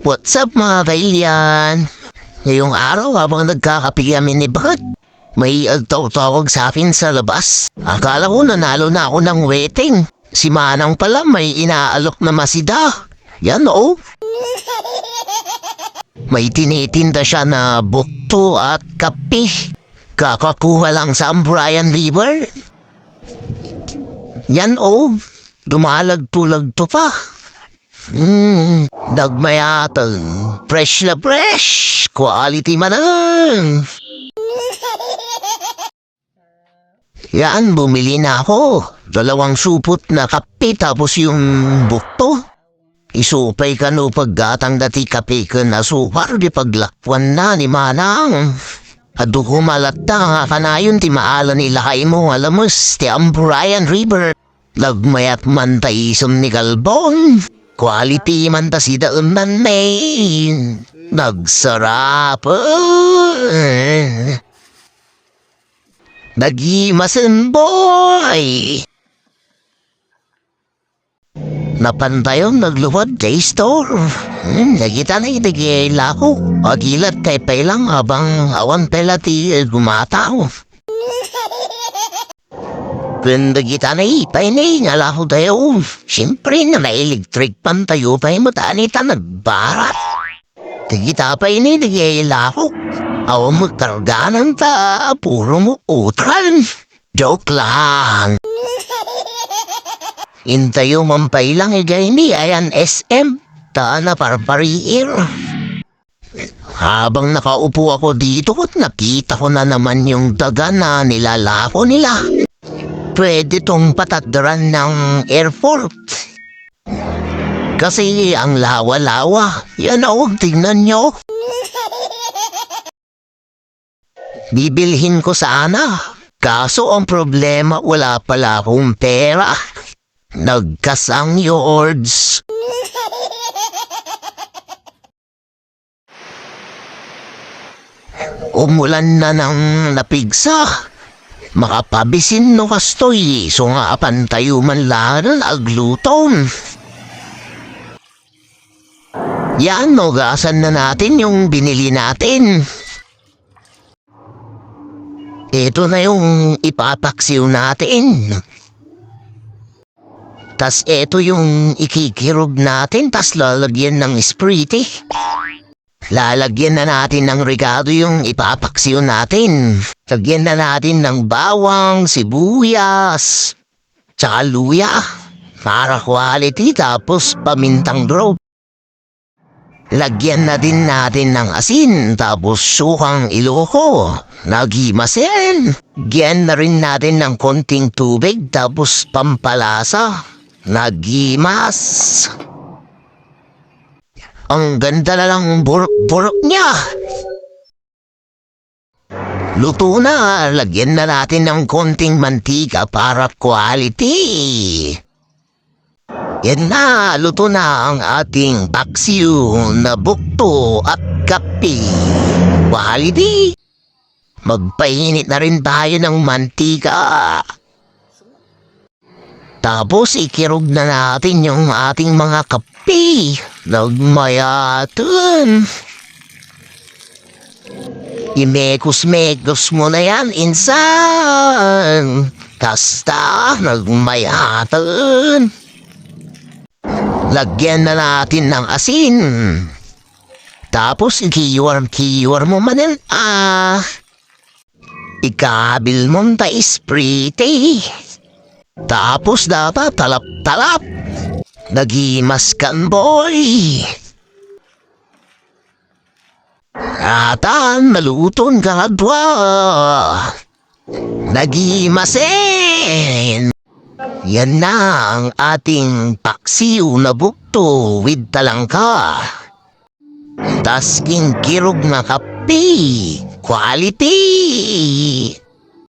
What's up mga kaibigan? Ngayong araw habang nagkakape kami ni Bakit, may agtaw-tawag sa akin sa labas. Akala ko nanalo na ako ng wedding. Si Manang pala may inaalok na masida. Yan oh. May tinitinda siya na bukto at kape. Kakakuha lang sa Ambrayan River. Yan oh. Dumalagto-lagto pa. Dagmayatan. Fresh na fresh. Quality manang. Yan, bumili na ako. 2 supot na kape tapos yung bukto. Isupay ka no paggatang dati kape ka na supar di paglakwan na ni Manang. Ado kumalata nga kanayon ti maalan ilakay mo alamos ti Ambrayan River. Lagmayat man taisom ni Galbon. Quality man ta si daon man may. Nagsarap. Nagimasin boy. Napantayon nagluwad kay store. Nagita na itigay ko. Agilat kay pailang habang awan pala ti gumataw. Kung nagita na ipay na inalako tayo. Siyempre na may electric pan tayo pa yung matanita nagbarat. Nagita pa yun nagayalako. Awan mo karganan ta. Puro mo utran. Joke lang. Intayo mampay lang igay ni ayan SM. Ta na parpariir. Habang nakaupo ako dito, nakita ko na naman yung daga na nilalako nila. Pwede tong patagdaran ng airport. Kasi ang lawa-lawa. Yan o, tingnan nyo. Bibilhin ko sana. Kaso ang problema, wala pala akong pera. Nagkasang yords. Umulan na ng napigsa. Makapabisin no kastoy. So nga pantayo man lang agluton. Yan, nogasan na natin yung binili natin. Ito na yung ipapaksiw natin. Tas ito yung ikikirog natin, tas lalagyan ng sprite. Lalagyan na natin ng regado yung ipapaksiw natin. Lagyan na natin ng bawang, sibuyas, tsaka luya. Para quality, tapos pamintang drop. Lagyan na din natin ng asin, tapos sukang iloko. Nagimasin. Lagyan na rin natin ng konting tubig, tapos pampalasa. Nagimas. Ang ganda na lang burok-burok niya. Luto na. Lagyan na natin ng konting mantika para quality. Yan na. Luto na ang ating paksiw na bukto at kape. Quality. Magpainit na rin tayo ng mantika. Tapos ikirog na natin yung ating mga kape. Nagmayatun. Imekos-mekos mo na yan, insan. Kasta, nagmayatun. Lagyan na natin ng asin. Tapos ikiyor mo man yan. Ikabil mo ta isprite. Tapos dapat talap-talap. Nagimaskan boy. Atan, naluton ka dwa. Nagimasin. Yan na ang ating paksiw na bukto with talangka. Tas kirog na kape. Quality.